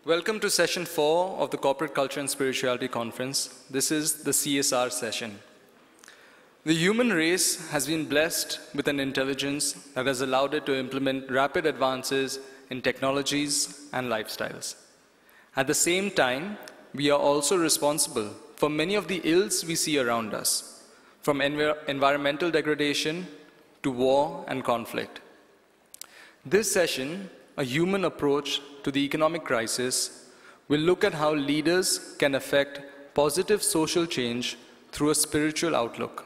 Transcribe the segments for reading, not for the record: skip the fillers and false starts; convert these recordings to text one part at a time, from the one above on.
Welcome to session 4 of the Corporate Culture and Spirituality Conference. This is the CSR session. The human race has been blessed with an intelligence that has allowed it to implement rapid advances in technologies and lifestyles. At the same time, we are also responsible for many of the ills we see around us, from environmental degradation to war and conflict. This session, a human approach to the economic crisis, will look at how leaders can affect positive social change through a spiritual outlook.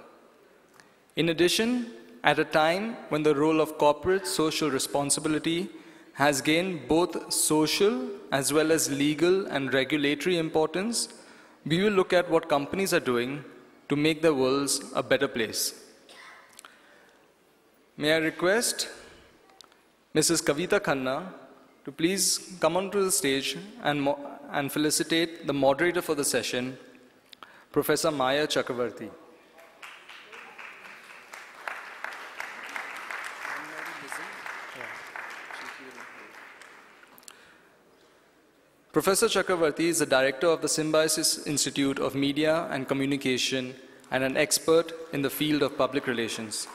In addition, at a time when the role of corporate social responsibility has gained both social as well as legal and regulatory importance, we will look at what companies are doing to make their worlds a better place. May I request Mrs. Kavita Khanna to please come onto the stage and felicitate the moderator for the session, Professor Maya Chakravarti. Professor Chakravarti is the director of the Symbiosis Institute of Media and Communication and an expert in the field of public relations.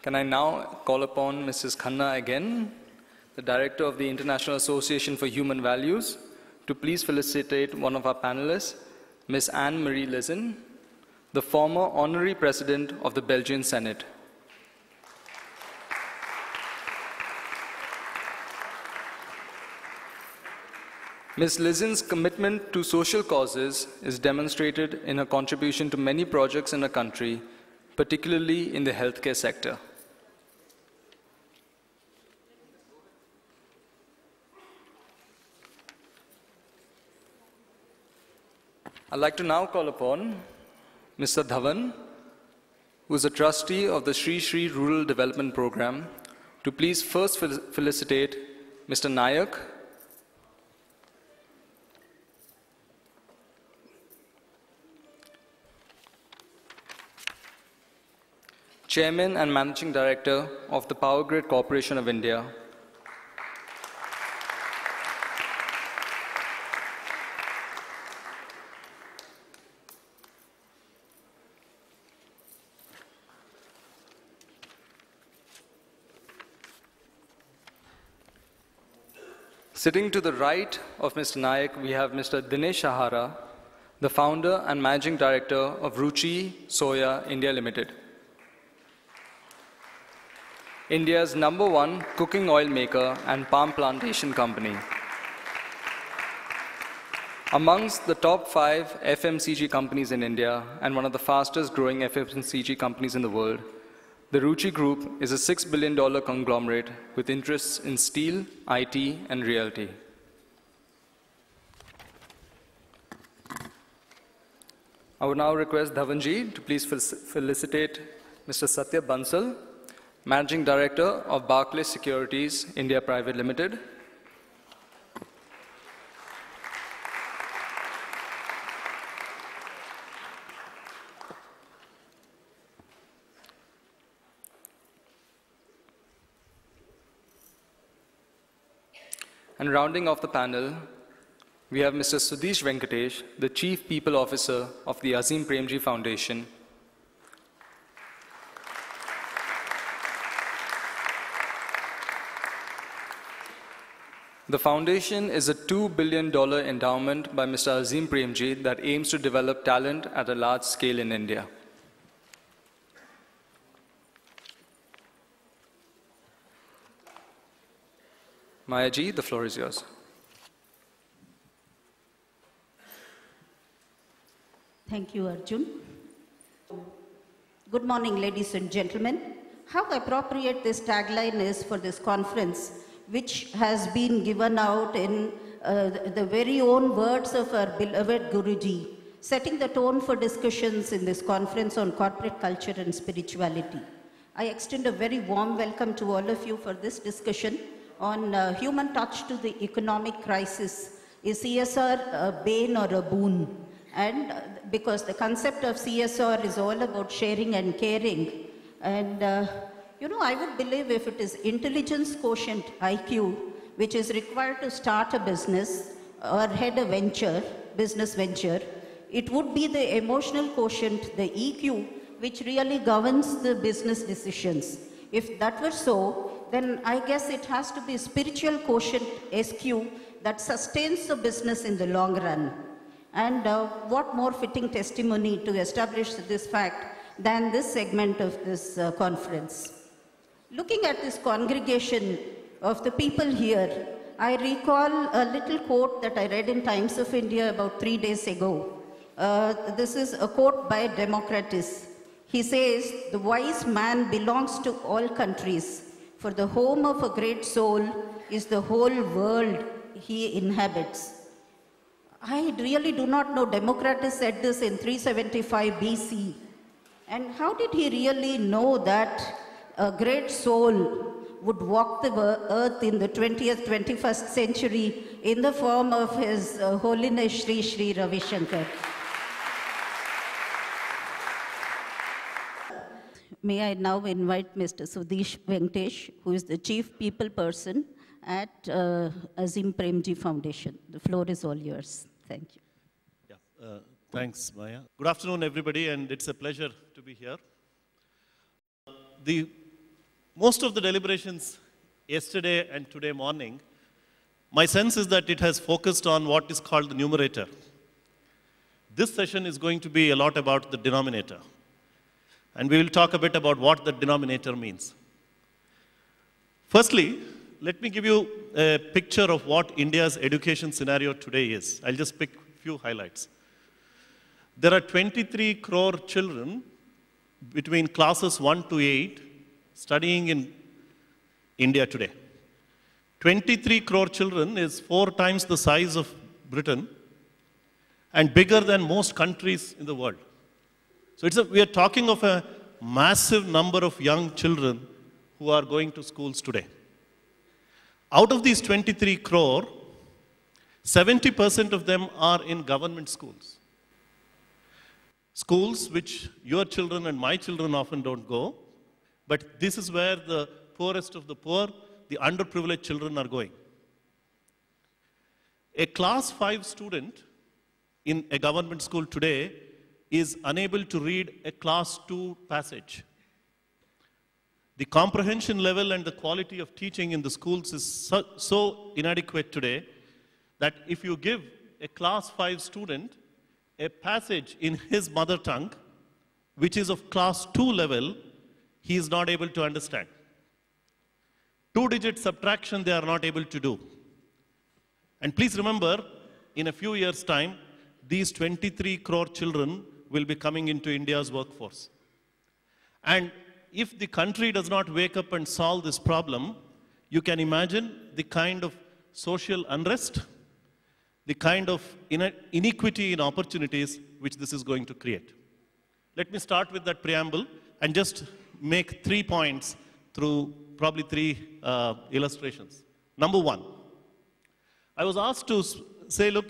Can I now call upon Mrs. Khanna again, the Director of the International Association for Human Values, to please felicitate one of our panelists, Ms. Anne-Marie Lizin, the former Honorary President of the Belgian Senate. Ms. Lizin's commitment to social causes is demonstrated in her contribution to many projects in her country, particularly in the healthcare sector. I'd like to now call upon Mr. Dhawan, who is a trustee of the Sri Sri Rural Development Program, to please first felicitate Mr. Nayak, Chairman and Managing Director of the Power Grid Corporation of India, sitting to the right of Mr. Nayak, we have Mr. Dinesh Shahra, the founder and managing director of Ruchi Soya India Limited, India's #1 cooking oil maker and palm plantation company. Amongst the top 5 FMCG companies in India and one of the fastest growing FMCG companies in the world, the Ruchi Group is a $6 billion conglomerate with interests in steel, IT, and realty. I would now request Dhawanji to please felicitate Mr. Satya Bansal, Managing Director of Barclays Securities India Private Limited. And rounding off the panel, we have Mr. Sudhish Venkatesh, the Chief People Officer of the Azim Premji Foundation. The foundation is a $2 billion endowment by Mr. Azim Premji that aims to develop talent at a large scale in India. Maya ji, the floor is yours. Thank you, Arjun. Good morning, ladies and gentlemen. How appropriate this tagline is for this conference, which has been given out in the very own words of our beloved Guruji, setting the tone for discussions in this conference on corporate culture and spirituality. I extend a very warm welcome to all of you for this discussion on human touch to the economic crisis is CSR a bane or a boon? And because the concept of CSR is all about sharing and caring. And, I would believe if it is intelligence quotient, IQ, which is required to start a business or head a venture, business venture, it would be the emotional quotient, the EQ, which really governs the business decisions. If that were so, then I guess it has to be spiritual quotient, SQ, that sustains the business in the long run. And what more fitting testimony to establish this fact than this segment of this conference. Looking at this congregation of the people here, I recall a little quote that I read in Times of India about 3 days ago. This is a quote by Democritus. He says, "The wise man belongs to all countries, for the home of a great soul is the whole world he inhabits." I really do not know. Democritus said this in 375 BC. And how did he really know that a great soul would walk the earth in the 20th, 21st century in the form of His Holiness Shri Shri Ravishankar? May I now invite Mr. Sudhish Venkatesh, who is the Chief People Person at Azim Premji Foundation. The floor is all yours. Thank you. Yeah, thanks, Maya. Good afternoon, everybody, and it's a pleasure to be here. Most of the deliberations yesterday and today morning, my sense is that it has focused on what is called the numerator. This session is going to be a lot about the denominator. And we will talk a bit about what the denominator means. Firstly, let me give you a picture of what India's education scenario today is. I'll just pick a few highlights. There are 23 crore children between classes 1 to 8 studying in India today. 23 crore children is 4 times the size of Britain and bigger than most countries in the world. So we are talking of a massive number of young children who are going to schools today. Out of these 23 crore, 70% of them are in government schools. Schools which your children and my children often don't go, but this is where the poorest of the poor, the underprivileged children are going. A class 5 student in a government school today is unable to read a class 2 passage. The comprehension level and the quality of teaching in the schools is so inadequate today that if you give a class 5 student a passage in his mother tongue, which is of class 2 level, he is not able to understand. 2-digit subtraction they are not able to do. And please remember, in a few years' time, these 23 crore children will be coming into India's workforce. And if the country does not wake up and solve this problem, you can imagine the kind of social unrest, the kind of inequity in opportunities which this is going to create. Let me start with that preamble and just make 3 points through probably 3 illustrations. Number 1, I was asked to say, look,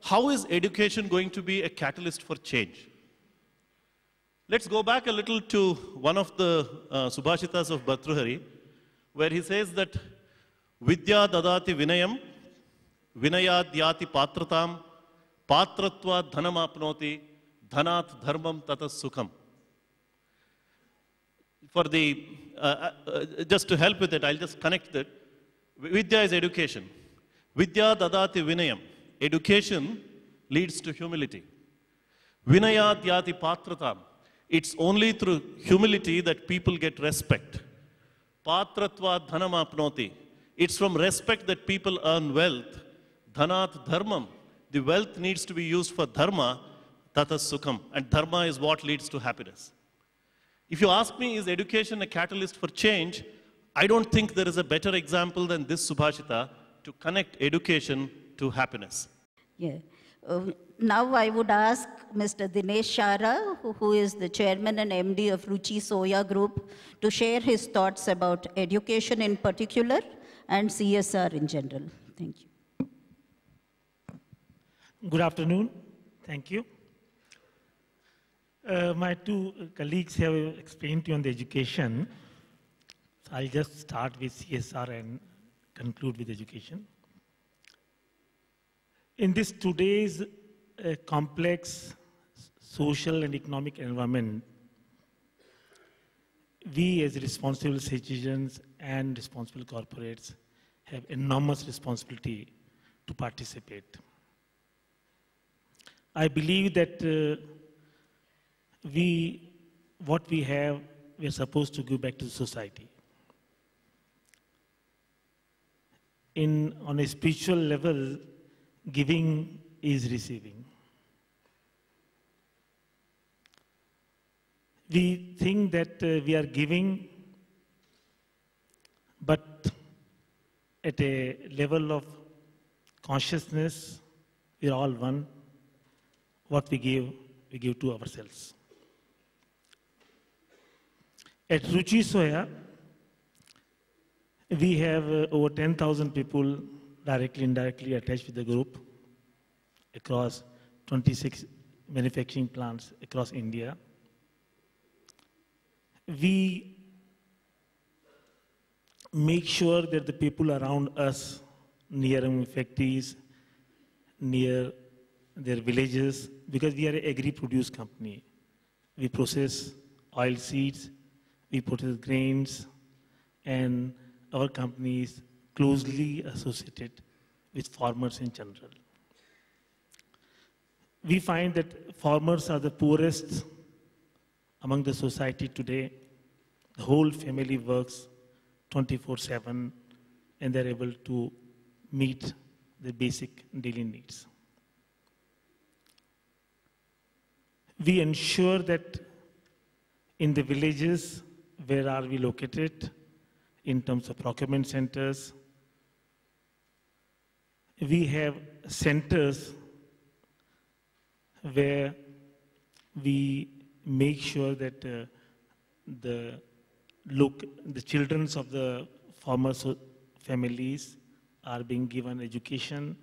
how is education going to be a catalyst for change? Let's go back a little to one of the Subhashitas of Bhartrihari, where he says that Vidya dadati vinayam, vinayad yati patratam, patratva dhanam apnoti, dhanat dharmam tatas sukham. For the, just to help with it, I'll just connect it. Vidya is education. Vidya dadati vinayam. Education leads to humility. Vinayat yati patratam. It's only through humility that people get respect. Patratva dhanam apnoti. It's from respect that people earn wealth. Dhanat dharmam. The wealth needs to be used for dharma, tatas sukham. And dharma is what leads to happiness. If you ask me, is education a catalyst for change? I don't think there is a better example than this Subhashita to connect education to happiness. Yeah. Now I would ask Mr. Dinesh Shahra, who is the chairman and MD of Ruchi Soya Group, to share his thoughts about education in particular and CSR in general. Thank you. Good afternoon. Thank you. My two colleagues have explained to you on the education. So I'll just start with CSR and conclude with education. In this today's complex social and economic environment, we as responsible citizens and responsible corporates have enormous responsibility to participate. I believe that what we have, we are supposed to give back to the society. On a spiritual level, giving is receiving. We think that we are giving, but at a level of consciousness, we are all one. What we give to ourselves. At Ruchi Soya, we have over 10,000 people directly, indirectly attached with the group across 26 manufacturing plants across India. We make sure that the people around us, near factories, near their villages, because we are an agri-produce company. We process oil seeds, we process grains, and our company is closely associated with farmers in general. We find that farmers are the poorest among the society today. The whole family works 24/7, and they're able to meet the basic daily needs. We ensure that in the villages, where are we located in terms of procurement centers, we have centers where we make sure that the children of the farmers' families are being given education.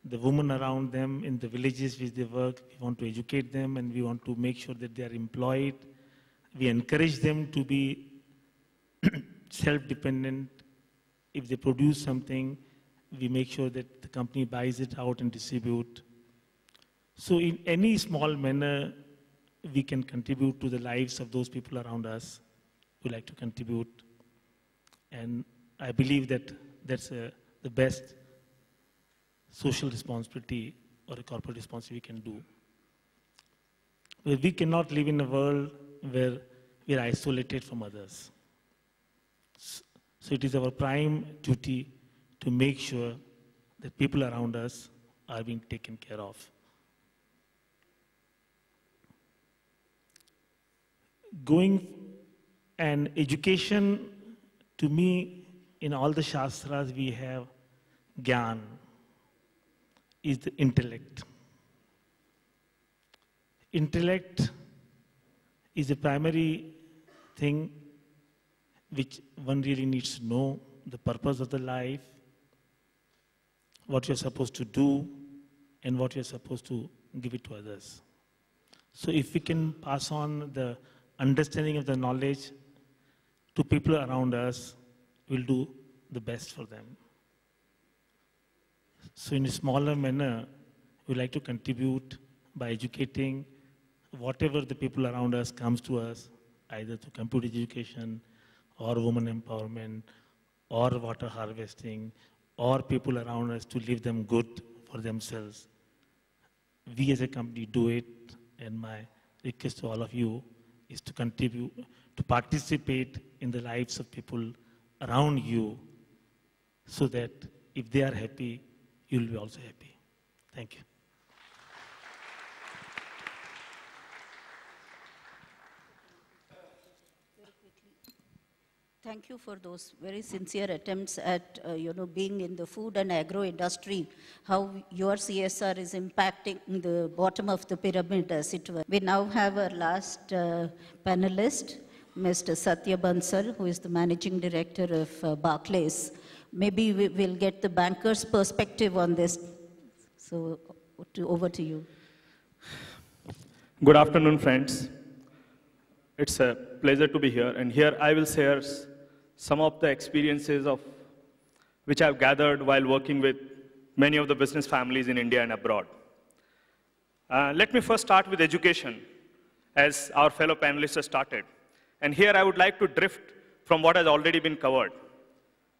The women around them in the villages which they work, we want to educate them and we want to make sure that they are employed. We encourage them to be self-dependent. If they produce something, we make sure that the company buys it out and distribute. So in any small manner, we can contribute to the lives of those people around us who like to contribute. And I believe that that's the best social responsibility or a corporate responsibility we can do. We cannot live in a world where we are isolated from others. So it is our prime duty to make sure that people around us are being taken care of. And education, to me, in all the Shastras we have Gyan, is the intellect. Intellect is the primary thing which one really needs to know, the purpose of the life, what you're supposed to do, and what you're supposed to give it to others. So if we can pass on the understanding of the knowledge to people around us, we'll do the best for them. So in a smaller manner, we like to contribute by educating whatever the people around us comes to us, either through computer education or women empowerment or water harvesting or people around us to leave them good for themselves. We as a company do it, and my request to all of you is to contribute, to participate in the lives of people around you so that if they are happy, you'll be also happy. Thank you. Thank you for those very sincere attempts at, being in the food and agro industry, how your CSR is impacting the bottom of the pyramid, as it were. We now have our last panelist, Mr. Satya Bansal, who is the Managing Director of Barclays. Maybe we will get the banker's perspective on this. So So over to you. Good afternoon, friends. It's a pleasure to be here. And here I will share some of the experiences of which I've gathered while working with many of the business families in India and abroad. Let me first start with education, as our fellow panelists have started. And here I would like to drift from what has already been covered.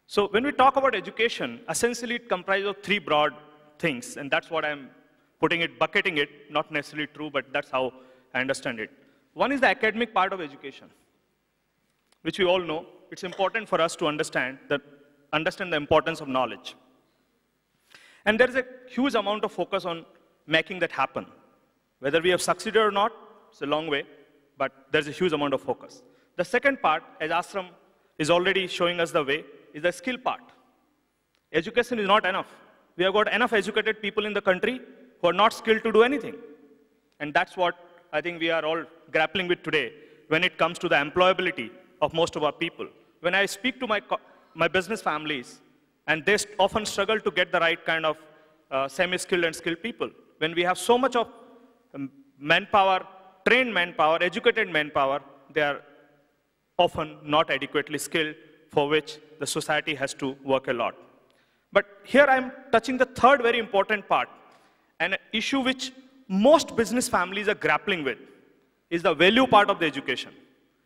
So when we talk about education, essentially it comprises of three broad things, and that's what I'm bucketing it, not necessarily true, but that's how I understand it. One is the academic part of education, which we all know. It's important for us to understand the importance of knowledge. And there is a huge amount of focus on making that happen. Whether we have succeeded or not, it's a long way, but there's a huge amount of focus. The second part, as Ashram is already showing us the way, is the skill part. Education is not enough. We have got enough educated people in the country who are not skilled to do anything. And that's what I think we are all grappling with today when it comes to the employability of most of our people. When I speak to my business families, and they often struggle to get the right kind of semi-skilled and skilled people. When we have so much of manpower, trained manpower, educated manpower, they are often not adequately skilled, for which the society has to work a lot. But here I'm touching the third very important part, and an issue which most business families are grappling with is the value part of the education.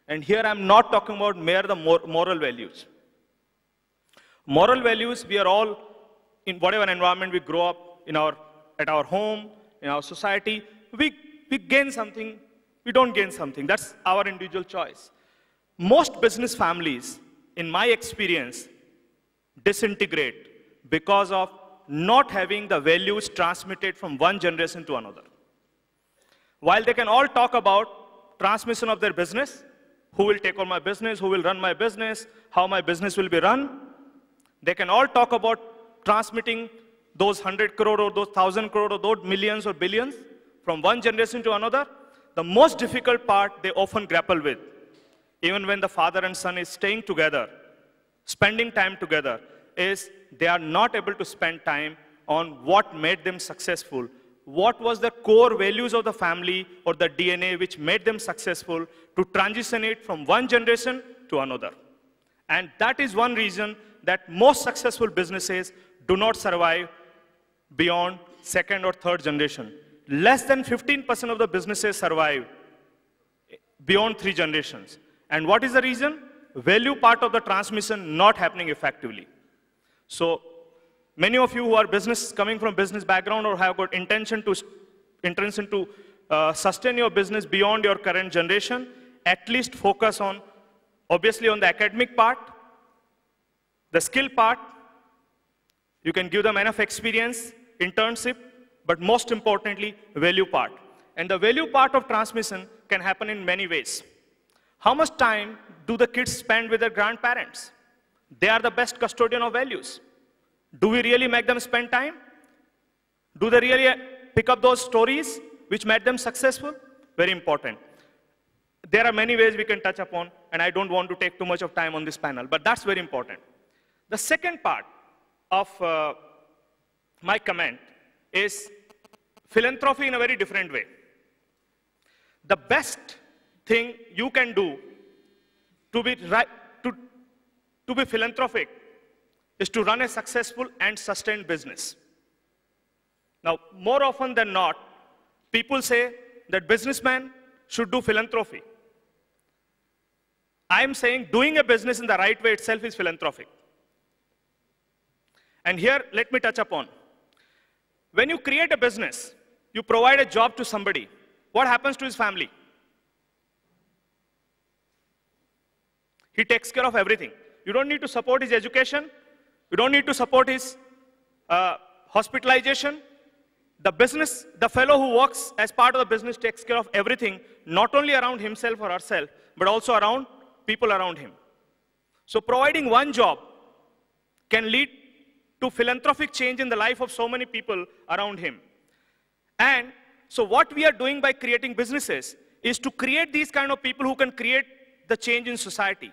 And here I'm not talking about mere the moral values. Moral values, we are all, in whatever environment we grow up, at our home, in our society, we gain something, we don't gain something. That's our individual choice. Most business families, in my experience, disintegrate because of not having the values transmitted from one generation to another. While they can all talk about transmission of their business, who will take on my business, who will run my business, how my business will be run, they can all talk about transmitting those 100 crore or those 1,000 crore or those millions or billions from one generation to another. The most difficult part they often grapple with, even when the father and son is staying together, spending time together, is they are not able to spend time on what made them successful. What was the core values of the family or the DNA which made them successful to transition it from one generation to another. And that is one reason that most successful businesses do not survive beyond second or third generation. Less than 15% of the businesses survive beyond 3 generations. And what is the reason? Value part of the transmission not happening effectively. So many of you who are coming from business background or have got intention to sustain your business beyond your current generation, at least focus on, obviously on the academic part, the skill part. You can give them enough experience, internship, but most importantly, value part. And the value part of transmission can happen in many ways. How much time do the kids spend with their grandparents? They are the best custodian of values. Do we really make them spend time? Do they really pick up those stories which made them successful? Very important. There are many ways we can touch upon, and I don't want to take too much of time on this panel, but that's very important. The second part of my comment is philanthropy in a very different way. The best thing you can do to be philanthropic is to run a successful and sustained business. Now, more often than not, people say that businessmen should do philanthropy. I'm saying doing a business in the right way itself is philanthropic. And here, let me touch upon. When you create a business, you provide a job to somebody. What happens to his family? He takes care of everything. You don't need to support his education. You don't need to support his hospitalization. The fellow who works as part of the business takes care of everything, not only around himself or herself, but also around people around him. So providing one job can lead to philanthropic change in the life of so many people around him. And so what we are doing by creating businesses is to create these kind of people who can create the change in society.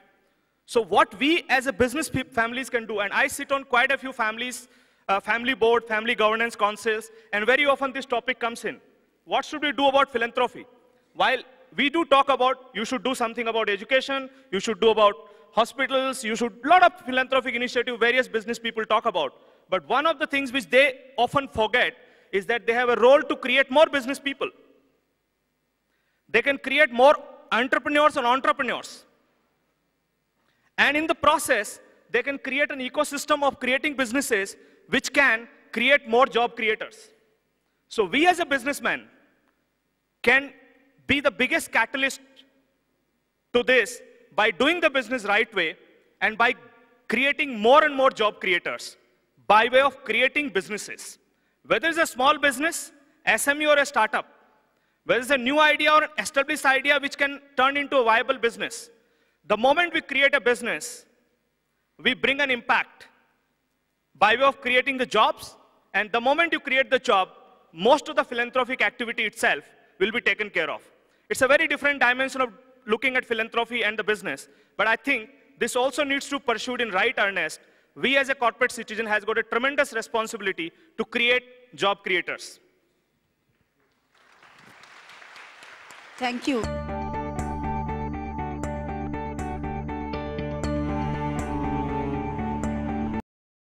So what we as a business families can do, and I sit on quite a few families family board, family governance councils, and very often this topic comes in. What should we do about philanthropy? While we do talk about you should do something about education, you should do about hospitals, you should, lot of philanthropic initiative, various business people talk about. But one of the things which they often forget is that they have a role to create more business people. They can create more entrepreneurs and entrepreneurs. And in the process, they can create an ecosystem of creating businesses which can create more job creators. So we as a businessman can be the biggest catalyst to this by doing the business right way and by creating more and more job creators by way of creating businesses. Whether it's a small business, SME or a startup, whether it's a new idea or an established idea which can turn into a viable business, the moment we create a business, we bring an impact by way of creating the jobs, and the moment you create the job, most of the philanthropic activity itself will be taken care of. It's a very different dimension of looking at philanthropy and the business, but I think this also needs to be pursued in right earnest. We as a corporate citizen has got a tremendous responsibility to create job creators. Thank you.